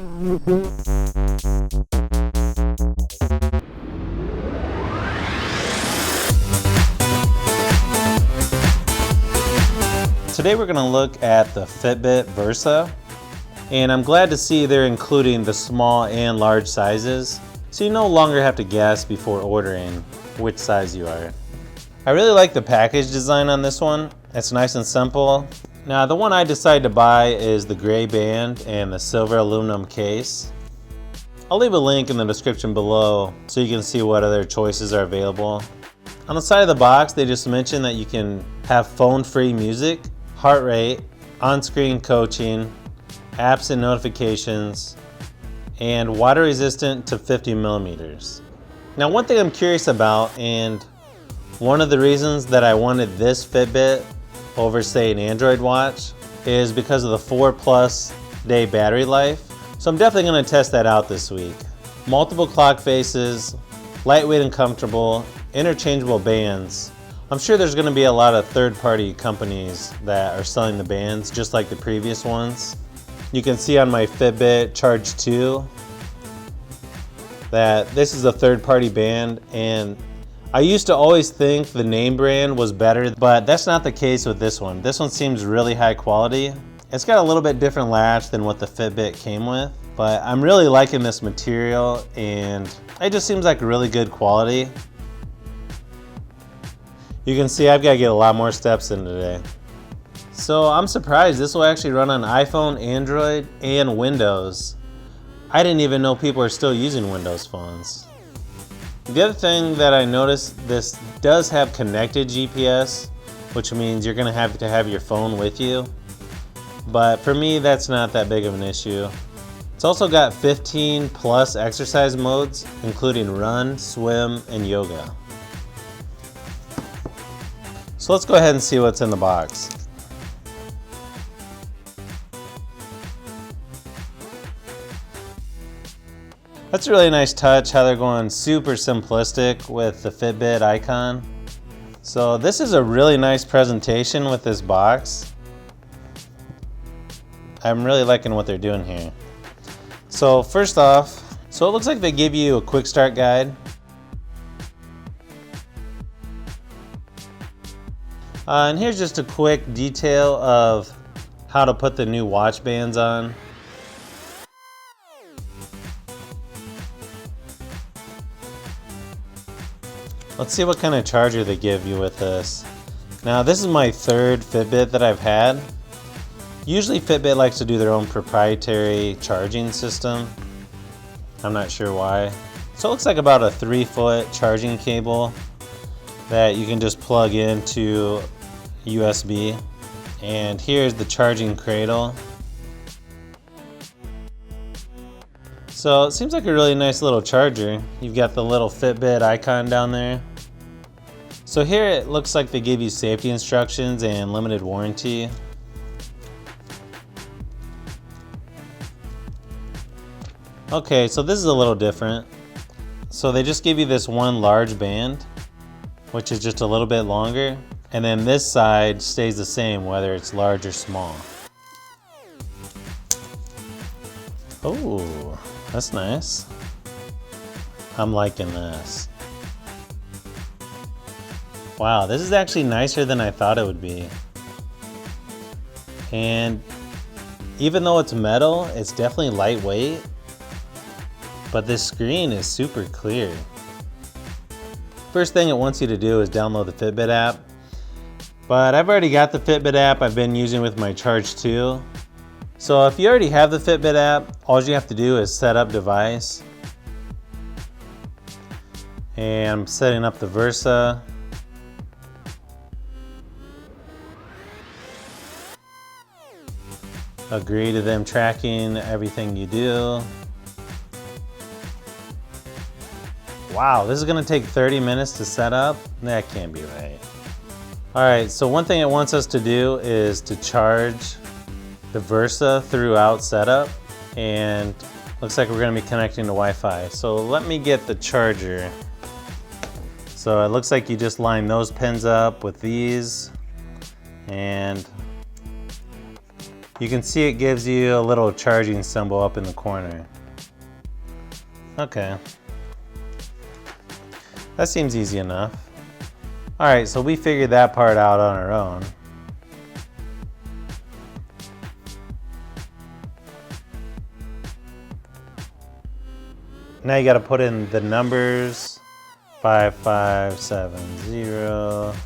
Today we're going to look at the Fitbit Versa, and I'm glad to see they're including the small and large sizes, so you no longer have to guess before ordering which size you are. I really like the package design on this one. It's nice and simple. Now the one I decided to buy is the gray band and the silver aluminum case. I'll leave a link in the description below so you can see what other choices are available. On the side of the box they just mentioned that you can have phone-free music, heart rate, on-screen coaching, apps and notifications, and water resistant to 50 millimeters. Now one thing I'm curious about, and one of the reasons that I wanted this Fitbit over say an Android watch, is because of the 4+ day battery life. So I'm definitely going to test that out this week. Multiple clock faces, lightweight and comfortable, interchangeable bands. I'm sure there's going to be a lot of third-party companies that are selling the bands just like the previous ones. You can see on my Fitbit Charge 2 that this is a third-party band, and I used to always think the name brand was better, but that's not the case with this one. This one seems really high quality. It's got a little bit different latch than what the Fitbit came with, but I'm really liking this material and it just seems like really good quality. You can see I've got to get a lot more steps in today. So I'm surprised this will actually run on iPhone, Android, and Windows. I didn't even know people are still using Windows phones. The other thing that I noticed, this does have connected GPS, which means you're going to have your phone with you. But for me, that's not that big of an issue. It's also got 15+ exercise modes, including run, swim, and yoga. So let's go ahead and see what's in the box. That's a really nice touch, how they're going super simplistic with the Fitbit icon. So this is a really nice presentation with this box. I'm really liking what they're doing here. So first off, so it looks like they give you a quick start guide. And here's just a quick detail of how to put the new watch bands on. Let's see what kind of charger they give you with this. Now this is my third Fitbit that I've had. Usually Fitbit likes to do their own proprietary charging system. I'm not sure why. So it looks like about a 3-foot charging cable that you can just plug into USB. And here's the charging cradle. So it seems like a really nice little charger. You've got the little Fitbit icon down there. So here it looks like they give you safety instructions and limited warranty. Okay, so this is a little different. So they just give you this one large band, which is just a little bit longer, and then this side stays the same whether it's large or small. Oh, that's nice. I'm liking this. Wow, this is actually nicer than I thought it would be. And even though it's metal, it's definitely lightweight, but this screen is super clear. First thing it wants you to do is download the Fitbit app. But I've already got the Fitbit app I've been using with my Charge 2. So if you already have the Fitbit app, all you have to do is set up device. And I'm setting up the Versa. Agree to them tracking everything you do. Wow, this is gonna take 30 minutes to set up? That can't be right. All right, so one thing it wants us to do is to charge the Versa throughout setup, and looks like we're gonna be connecting to Wi-Fi. So let me get the charger. So it looks like you just line those pins up with these, and You can see it gives you a little charging symbol up in the corner. Okay. That seems easy enough. Alright, so we figured that part out on our own. Now you got to put in the numbers. 5570.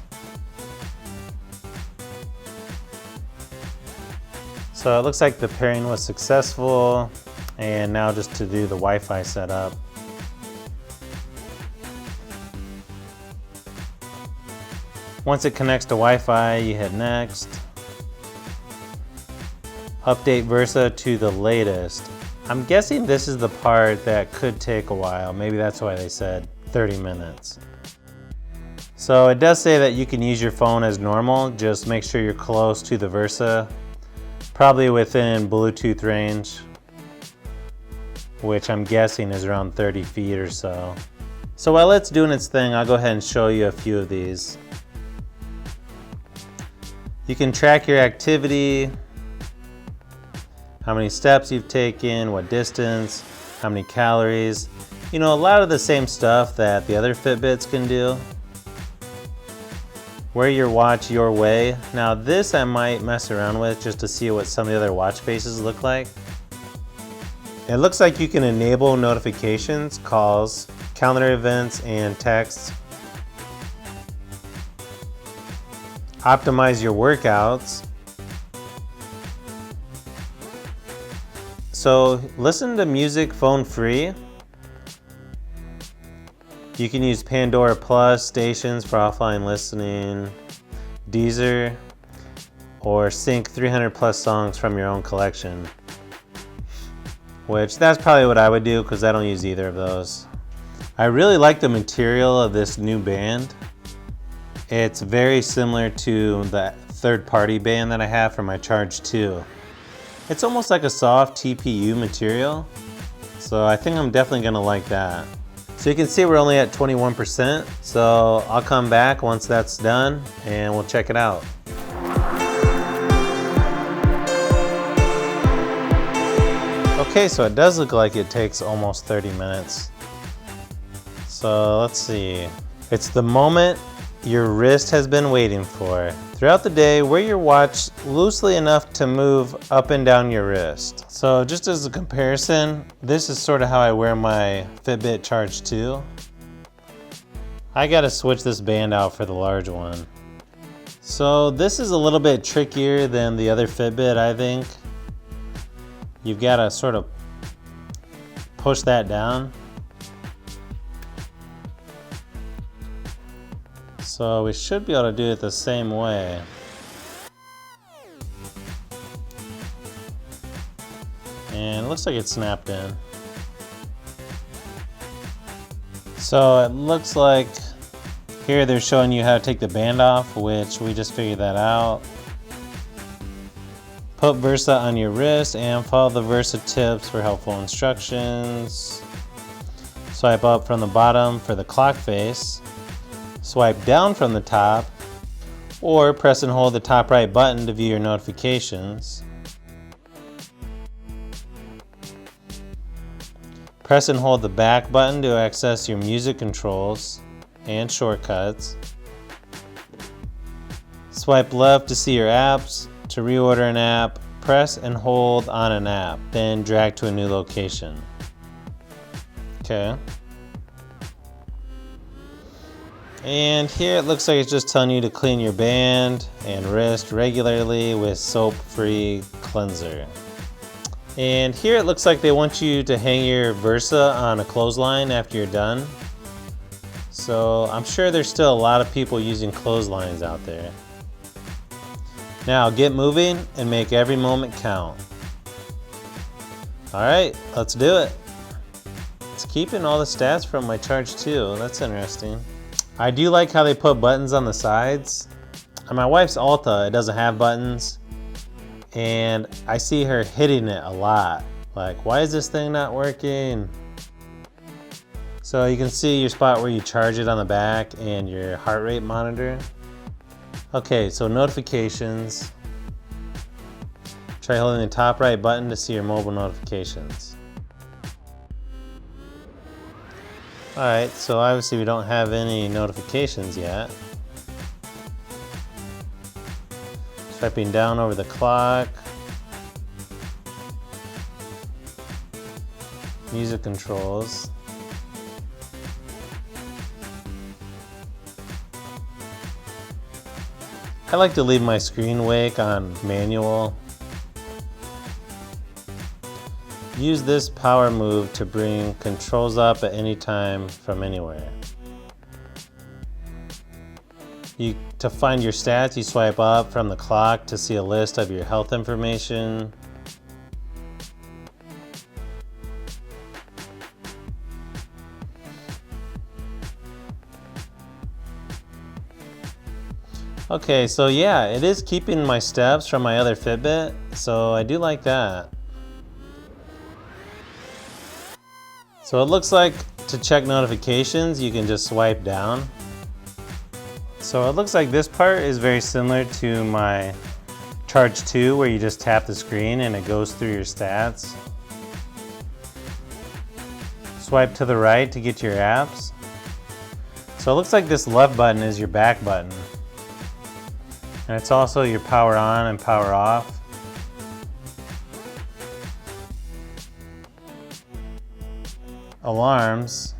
So it looks like the pairing was successful, and now just to do the Wi-Fi setup. Once it connects to Wi-Fi, you hit next. Update Versa to the latest. I'm guessing this is the part that could take a while. Maybe that's why they said 30 minutes. So it does say that you can use your phone as normal. Just make sure you're close to the Versa. Probably within Bluetooth range, which I'm guessing is around 30 feet or so. So while it's doing its thing, I'll go ahead and show you a few of these. You can track your activity, how many steps you've taken, what distance, how many calories. You know, a lot of the same stuff that the other Fitbits can do. Wear your watch your way. Now this I might mess around with just to see what some of the other watch faces look like. It looks like you can enable notifications, calls, calendar events, and texts. Optimize your workouts. So listen to music phone free. You can use Pandora Plus stations for offline listening, Deezer, or sync 300 plus songs from your own collection. Which that's probably what I would do because I don't use either of those. I really like the material of this new band. It's very similar to the third-party band that I have for my Charge 2. It's almost like a soft TPU material, so I think I'm definitely gonna like that. So you can see we're only at 21%, so I'll come back once that's done and we'll check it out. Okay, so it does look like it takes almost 30 minutes. So let's see. It's the moment your wrist has been waiting for. Throughout the day, wear your watch loosely enough to move up and down your wrist. So just as a comparison, this is sort of how I wear my Fitbit Charge 2. I gotta switch this band out for the large one. So this is a little bit trickier than the other Fitbit, I think. You've gotta sort of push that down. So we should be able to do it the same way. And it looks like it snapped in. So it looks like here they're showing you how to take the band off, which we just figured that out. Put Versa on your wrist and follow the Versa tips for helpful instructions. Swipe up from the bottom for the clock face. Swipe down from the top, or press and hold the top right button to view your notifications. Press and hold the back button to access your music controls and shortcuts. Swipe left to see your apps. To reorder an app, press and hold on an app, then drag to a new location. Okay. And here it looks like it's just telling you to clean your band and wrist regularly with soap-free cleanser. And here it looks like they want you to hang your Versa on a clothesline after you're done. So I'm sure there's still a lot of people using clotheslines out there. Now get moving and make every moment count. All right, let's do it. It's keeping all the stats from my Charge 2. That's interesting. I do like how they put buttons on the sides. On my wife's Alta, it doesn't have buttons. And I see her hitting it a lot. Like, why is this thing not working? So you can see your spot where you charge it on the back and your heart rate monitor. Okay, so notifications. Try holding the top right button to see your mobile notifications. Alright, so obviously we don't have any notifications yet. Swiping down over the clock. Music controls. I like to leave my screen wake on manual. Use this power move to bring controls up at any time from anywhere. To find your stats, you swipe up from the clock to see a list of your health information. Okay, so yeah, it is keeping my steps from my other Fitbit, so I do like that. So it looks like to check notifications, you can just swipe down. So it looks like this part is very similar to my Charge 2, where you just tap the screen and it goes through your stats. Swipe to the right to get to your apps. So it looks like this left button is your back button. And it's also your power on and power off. Alarms.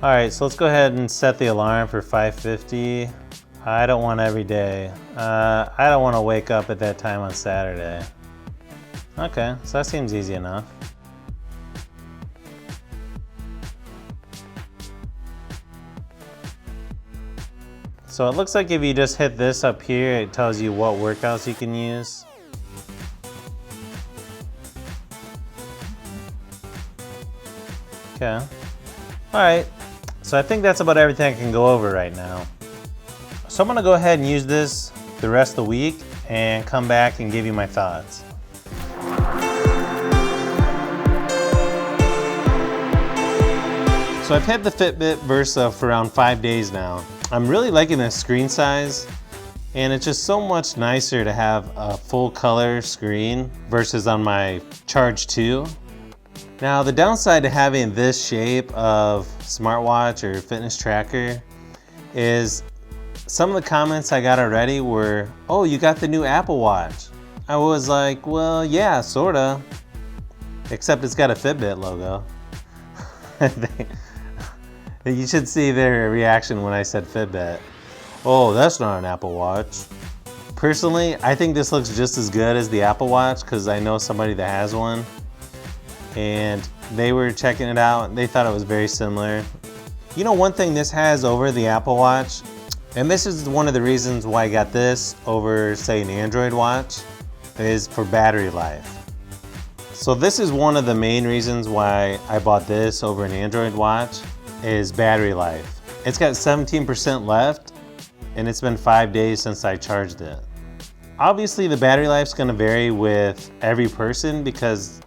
Alright, so let's go ahead and set the alarm for 5:50. I don't want every day. I don't want to wake up at that time on Saturday. Okay, so that seems easy enough. So it looks like if you just hit this up here, it tells you what workouts you can use. Okay. Alright. So I think that's about everything I can go over right now. So I'm going to go ahead and use this the rest of the week and come back and give you my thoughts. So I've had the Fitbit Versa for around 5 days now. I'm really liking this screen size, and it's just so much nicer to have a full color screen versus on my Charge 2. Now the downside to having this shape of smartwatch or fitness tracker is some of the comments I got already were, oh, you got the new Apple Watch. I was like, well, yeah, sorta. Except it's got a Fitbit logo. You should see their reaction when I said Fitbit. Oh, that's not an Apple Watch. Personally, I think this looks just as good as the Apple Watch because I know somebody that has one. And they were checking it out and they thought it was very similar. You know, one thing this has over the Apple Watch, and this is one of the reasons why I got this over, say, an Android watch, is for battery life. So this is one of the main reasons why I bought this over an Android watch, is battery life. It's got 17% left and it's been 5 days since I charged it. Obviously the battery life is going to vary with every person because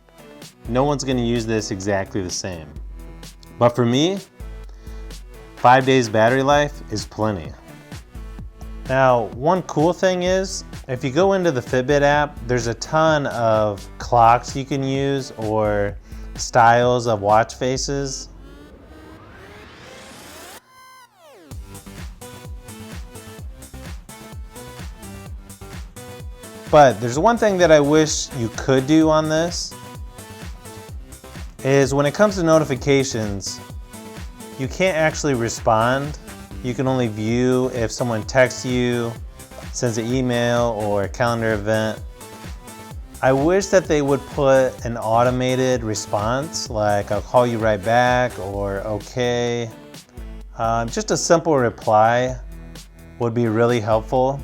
no one's going to use this exactly the same. But for me, 5 days battery life is plenty. Now, one cool thing is, if you go into the Fitbit app, there's a ton of clocks you can use or styles of watch faces. But there's one thing that I wish you could do on this, is when it comes to notifications, you can't actually respond. You can only view if someone texts you, sends an email or a calendar event. I wish that they would put an automated response, like I'll call you right back or okay. Just a simple reply would be really helpful.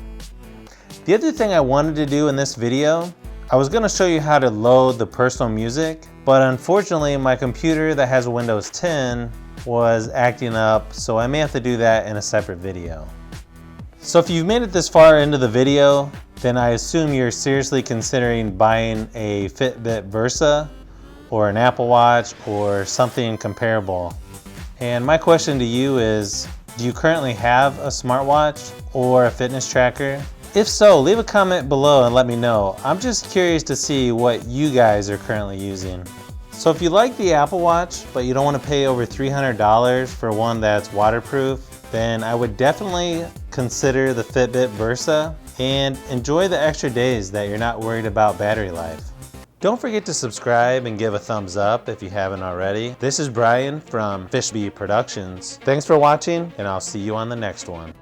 The other thing I wanted to do in this video, I was going to show you how to load the personal music, but unfortunately my computer that has Windows 10 was acting up, so I may have to do that in a separate video. So if you've made it this far into the video, then I assume you're seriously considering buying a Fitbit Versa or an Apple Watch or something comparable. And my question to you is, do you currently have a smartwatch or a fitness tracker? If so, leave a comment below and let me know. I'm just curious to see what you guys are currently using. So if you like the Apple Watch, but you don't want to pay over $300 for one that's waterproof, then I would definitely consider the Fitbit Versa and enjoy the extra days that you're not worried about battery life. Don't forget to subscribe and give a thumbs up if you haven't already. This is Brian from Fitbit Productions. Thanks for watching, and I'll see you on the next one.